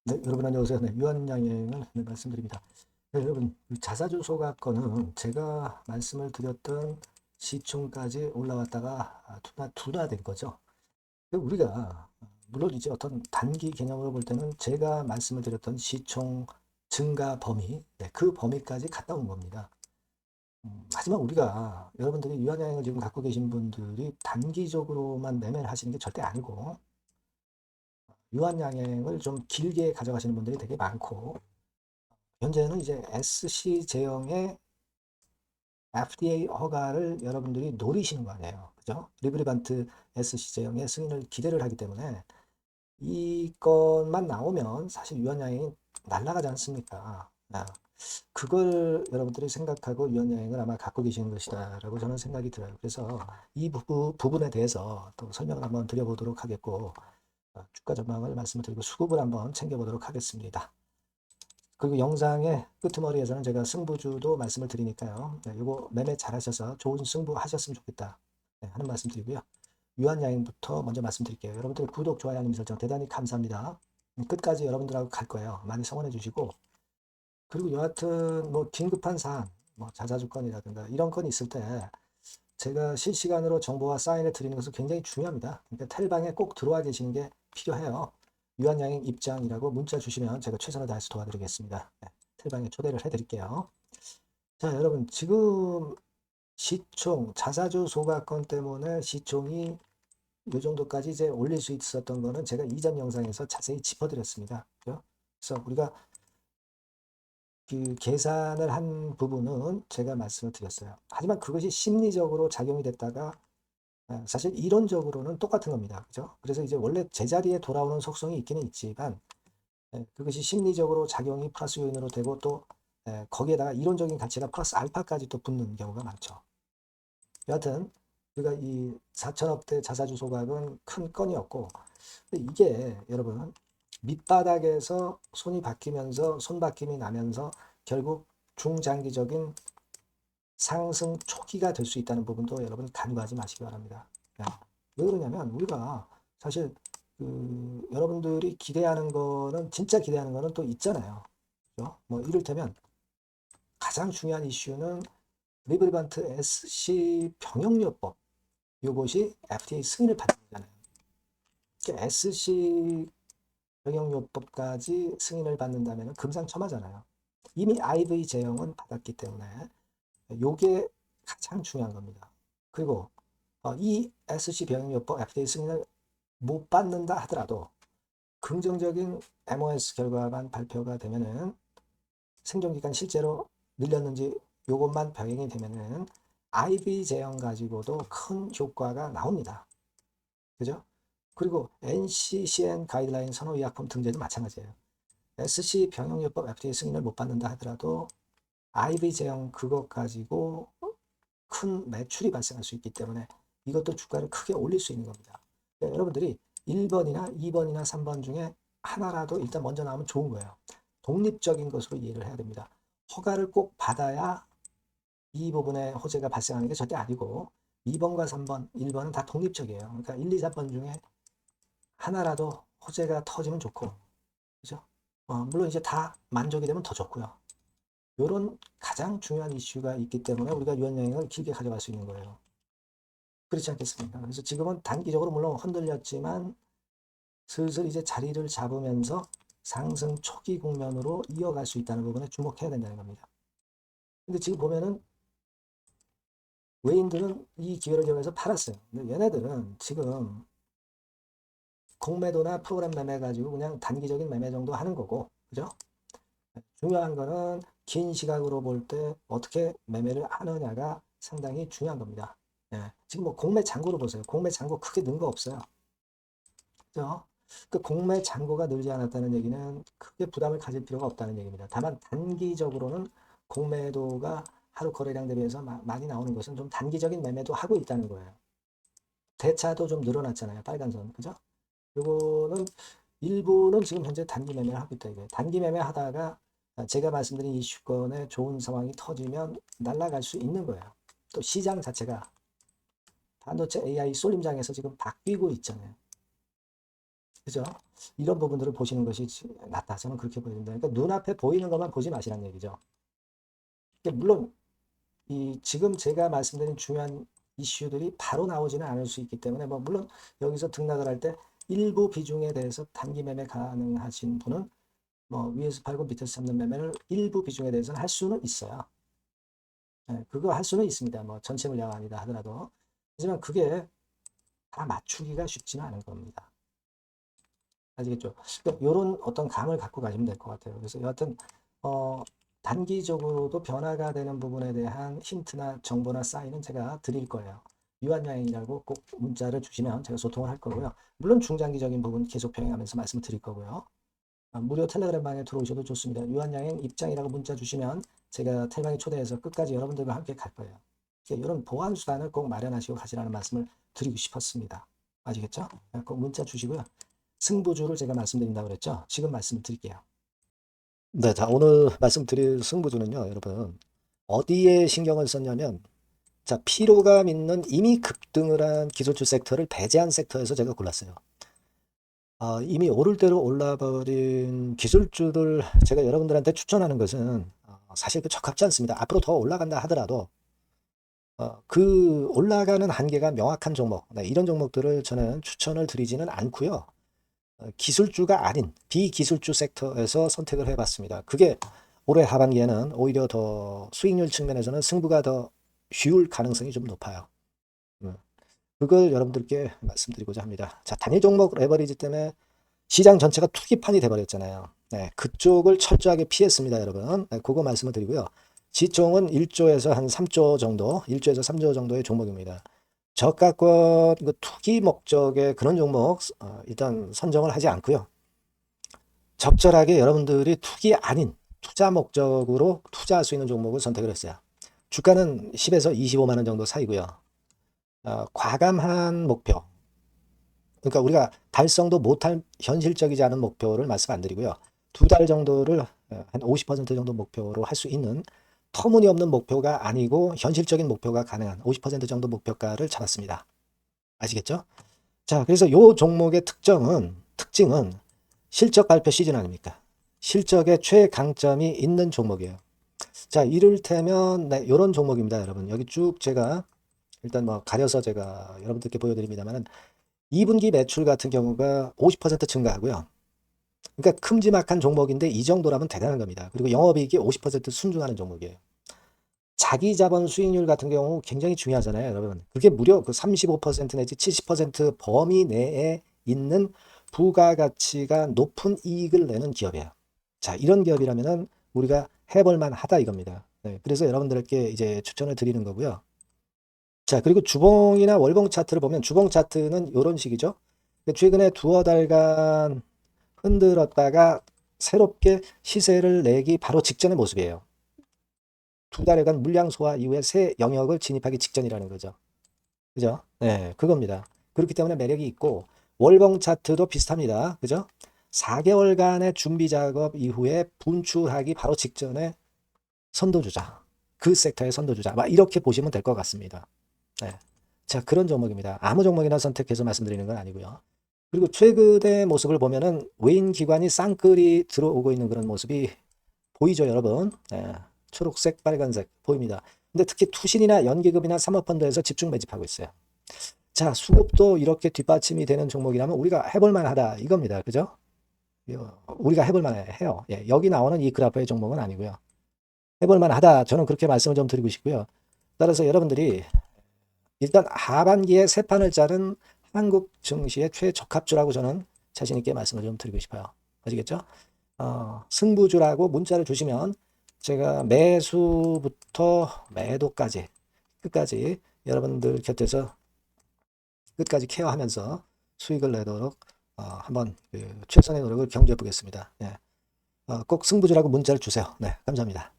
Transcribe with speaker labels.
Speaker 1: 네, 여러분 안녕하세요. 네, 유한양행을 말씀드립니다. 네, 여러분 자사주 소각권은 제가 말씀을 드렸던 시총까지 올라왔다가 둔화된 거죠. 우리가 물론 이제 어떤 단기 개념으로 볼 때는 제가 말씀을 드렸던 시총 증가 범위, 네, 그 범위까지 갔다 온 겁니다. 하지만 우리가 여러분들이 유한양행을 지금 갖고 계신 분들이 단기적으로만 매매를 하시는 게 절대 아니고 유한양행을 좀 길게 가져가시는 분들이 되게 많고 현재는 이제 SC 제형의 FDA 허가를 여러분들이 노리시는 거 아니에요. 그죠? 리브리반트 SC 제형의 승인을 기대를 하기 때문에 이 건만 나오면 사실 유한양행이 날아가지 않습니까? 그걸 여러분들이 생각하고 유한양행을 아마 갖고 계시는 것이다라고 저는 생각이 들어요. 그래서 이 부분에 대해서 또 설명을 한번 드려보도록 하겠고 주가 전망을 말씀을 드리고 수급을 한번 챙겨보도록 하겠습니다. 그리고 영상의 끄트머리에서는 제가 승부주도 말씀을 드리니까요. 네, 이거 매매 잘하셔서 좋은 승부 하셨으면 좋겠다. 네, 하는 말씀 드리고요. 유한양행부터 먼저 말씀드릴게요. 여러분들 구독, 좋아요, 알림 설정 대단히 감사합니다. 끝까지 여러분들하고 갈 거예요. 많이 성원해 주시고 그리고 여하튼 뭐 긴급한 사안, 뭐 자사주건이라든가 이런 건이 있을 때 제가 실시간으로 정보와 사인을 드리는 것은 굉장히 중요합니다. 그러니까 텔방에 꼭 들어와 계시는 게 필요해요. 유한양행 입장이라고 문자 주시면 제가 최선을 다해서 도와드리겠습니다. 네, 텔방에 초대를 해드릴게요. 자, 여러분 지금 시총 자사주 소각권 때문에 시총이 이 정도까지 이제 올릴 수 있었던 거는 제가 이전 영상에서 자세히 짚어드렸습니다. 그죠? 그래서 우리가 그 계산을 한 부분은 제가 말씀을 드렸어요. 하지만 그것이 심리적으로 작용이 됐다가 사실 이론적으로는 똑같은 겁니다. 그죠? 그래서 이제 원래 제자리에 돌아오는 속성이 있기는 있지만 그것이 심리적으로 작용이 플러스 요인으로 되고 또 거기에다가 이론적인 가치가 플러스 알파까지 또 붙는 경우가 많죠. 여하튼 우리가 이 4천억대 자사주 소각은 큰 건이었고 이게 여러분 밑바닥에서 손이 바뀌면서 손바뀜이 나면서 결국 중장기적인 상승 초기가 될 수 있다는 부분도 여러분 간과하지 마시기 바랍니다. 왜 그러냐면 우리가 사실 여러분들이 기대하는 거는 진짜 기대하는 거는 또 있잖아요. 그렇죠? 뭐 이를테면 가장 중요한 이슈는 리브리반트 SC 병역요법 이것이 FDA 승인을 받는 거잖아요. 그러니까 SC 병역요법까지 승인을 받는다면 금상첨화잖아요. 이미 IV 제형은 받았기 때문에 이게 가장 중요한 겁니다. 그리고 이 SC 병역요법 FDA 승인을 못 받는다 하더라도 긍정적인 MOS 결과만 발표가 되면은 생존기간 실제로 늘렸는지 이것만 병행이 되면은 IV 제형 가지고도 큰 효과가 나옵니다. 그죠? 그리고 NCCN 가이드라인 선호의약품 등재도 마찬가지예요. SC 병용요법 FDA 승인을 못 받는다 하더라도 IV 제형 그것 가지고 큰 매출이 발생할 수 있기 때문에 이것도 주가를 크게 올릴 수 있는 겁니다. 그러니까 여러분들이 1번이나 2번이나 3번 중에 하나라도 일단 먼저 나오면 좋은 거예요. 독립적인 것으로 이해를 해야 됩니다. 허가를 꼭 받아야 이 부분에 호재가 발생하는 게 절대 아니고 2번과 3번, 1번은 다 독립적이에요. 그러니까 1, 2, 3번 중에 하나라도 호재가 터지면 좋고, 그죠? 물론 이제 다 만족이 되면 더 좋고요. 이런 가장 중요한 이슈가 있기 때문에 우리가 유한여행을 길게 가져갈 수 있는 거예요. 그렇지 않겠습니까? 그래서 지금은 단기적으로 물론 흔들렸지만 슬슬 이제 자리를 잡으면서 상승 초기 국면으로 이어갈 수 있다는 부분에 주목해야 된다는 겁니다. 근데 지금 보면은 외인들은 이 기회를 이용해서 팔았어요. 근데 얘네들은 지금 공매도나 프로그램 매매 가지고 그냥 단기적인 매매 정도 하는 거고, 그죠? 중요한 거는 긴 시각으로 볼 때 어떻게 매매를 하느냐가 상당히 중요한 겁니다. 지금 뭐 공매 잔고를 보세요. 공매 잔고 크게 는 거 없어요. 그죠? 그 공매 잔고가 늘지 않았다는 얘기는 크게 부담을 가질 필요가 없다는 얘기입니다. 다만 단기적으로는 공매도가 하루 거래량 대비해서 많이 나오는 것은 좀 단기적인 매매도 하고 있다는 거예요. 대차도 좀 늘어났잖아요. 빨간선. 그죠? 요거는 일부는 지금 현재 단기 매매를 하고 있다 이거예요. 단기 매매 하다가 제가 말씀드린 이슈권에 좋은 상황이 터지면 날아갈 수 있는 거예요. 또 시장 자체가 반도체 AI 쏠림장에서 지금 바뀌고 있잖아요. 그죠? 이런 부분들을 보시는 것이 낫다. 저는 그렇게 보입니다. 그러니까 눈앞에 보이는 것만 보지 마시라는 얘기죠. 물론 이 지금 제가 말씀드린 중요한 이슈들이 바로 나오지는 않을 수 있기 때문에 뭐 물론 여기서 등락을 할 때 일부 비중에 대해서 단기 매매 가능하신 분은 뭐 위에서 팔고 밑에서 잡는 매매를 일부 비중에 대해서는 할 수는 있어요. 네, 그거 할 수는 있습니다. 뭐 전체 물량 아니다 하더라도. 하지만 그게 다 맞추기가 쉽지는 않은 겁니다. 아시겠죠? 그러니까 이런 어떤 감을 갖고 가시면 될 것 같아요. 그래서 여하튼 단기적으로도 변화가 되는 부분에 대한 힌트나 정보나 사인은 제가 드릴 거예요. 유한여행이라고 꼭 문자를 주시면 제가 소통을 할 거고요. 물론 중장기적인 부분 계속 병행하면서 말씀을 드릴 거고요. 무료 텔레그램방에 들어오셔도 좋습니다. 유한여행 입장이라고 문자 주시면 제가 텔방에 초대해서 끝까지 여러분들과 함께 갈 거예요. 이런 보안 수단을 꼭 마련하시고 가시라는 말씀을 드리고 싶었습니다. 아시겠죠? 꼭 문자 주시고요. 승부주를 제가 말씀드린다고 그랬죠? 지금 말씀드릴게요. 네, 자, 오늘 말씀드릴 승부주는요, 여러분. 어디에 신경을 썼냐면, 자, 피로감 있는 이미 급등을 한 기술주 섹터를 배제한 섹터에서 제가 골랐어요. 이미 오를 대로 올라버린 기술주를 제가 여러분들한테 추천하는 것은 사실 그 적합지 않습니다. 앞으로 더 올라간다 하더라도 그 올라가는 한계가 명확한 종목, 네, 이런 종목들을 저는 추천을 드리지는 않고요. 기술주가 아닌 비기술주 섹터에서 선택을 해봤습니다. 그게 올해 하반기에는 오히려 더 수익률 측면에서는 승부가 더 쉬울 가능성이 좀 높아요. 그걸 여러분들께 말씀드리고자 합니다. 자, 단일 종목 레버리지 때문에 시장 전체가 투기판이 돼버렸잖아요. 네, 그쪽을 철저하게 피했습니다, 여러분. 네, 그거 말씀을 드리고요. 지총은 1조에서 한 3조 정도, 1조에서 3조 정도의 종목입니다. 저가권 그 투기 목적의 그런 종목 일단 선정을 하지 않고요. 적절하게 여러분들이 투기 아닌 투자 목적으로 투자할 수 있는 종목을 선택을 했어요. 주가는 10에서 25만 원 정도 사이고요. 과감한 목표, 그러니까 우리가 달성도 못할 현실적이지 않은 목표를 말씀 안 드리고요. 2달 정도를 한 50% 정도 목표로 할 수 있는 터무니없는 목표가 아니고 현실적인 목표가 가능한 50% 정도 목표가를 잡았습니다. 아시겠죠? 자, 그래서 요 종목의 특징은 실적 발표 시즌 아닙니까? 실적의 최강점이 있는 종목이에요. 자, 이를테면 네, 이런 종목입니다, 여러분. 여기 쭉 제가 일단 뭐 가려서 제가 여러분들께 보여드립니다만은 2분기 매출 같은 경우가 50% 증가하고요. 그러니까 큼지막한 종목인데 이 정도라면 대단한 겁니다. 그리고 영업이익이 50% 순증하는 종목이에요. 자기 자본 수익률 같은 경우 굉장히 중요하잖아요, 여러분. 그게 무려 그 35% 내지 70% 범위 내에 있는 부가가치가 높은 이익을 내는 기업이에요. 자, 이런 기업이라면은 우리가 해볼만 하다 이겁니다. 네, 그래서 여러분들께 이제 추천을 드리는 거고요. 자, 그리고 주봉이나 월봉 차트를 보면 주봉 차트는 이런 식이죠. 최근에 두어 달간 흔들었다가 새롭게 시세를 내기 바로 직전의 모습이에요. 2달여간 물량 소화 이후에 새 영역을 진입하기 직전이라는 거죠. 그죠? 네, 그겁니다. 그렇기 때문에 매력이 있고 월봉 차트도 비슷합니다. 그죠? 4개월간의 준비 작업 이후에 분출하기 바로 직전에 선도주자. 그 섹터의 선도주자. 막 이렇게 보시면 될 것 같습니다. 네. 자, 그런 종목입니다. 아무 종목이나 선택해서 말씀드리는 건 아니고요. 그리고 최근의 모습을 보면은 외인 기관이 쌍끌이 들어오고 있는 그런 모습이 보이죠, 여러분? 네. 초록색, 빨간색 보입니다. 근데 특히 투신이나 연기금이나 사모펀드에서 집중 매집하고 있어요. 자, 수급도 이렇게 뒷받침이 되는 종목이라면 우리가 해볼 만하다 이겁니다. 그죠? 우리가 해볼 만해요. 예, 여기 나오는 이 그래프의 종목은 아니고요. 해볼 만하다. 저는 그렇게 말씀을 좀 드리고 싶고요. 따라서 여러분들이 일단 하반기에 새 판을 짜는 한국 증시의 최적합주라고 저는 자신 있게 말씀을 좀 드리고 싶어요. 아시겠죠? 승부주라고 문자를 주시면 제가 매수부터 매도까지 끝까지 여러분들 곁에서 끝까지 케어하면서 수익을 내도록 한번 최선의 노력을 경주해 보겠습니다. 네. 꼭 승부주라고 문자를 주세요. 네, 감사합니다.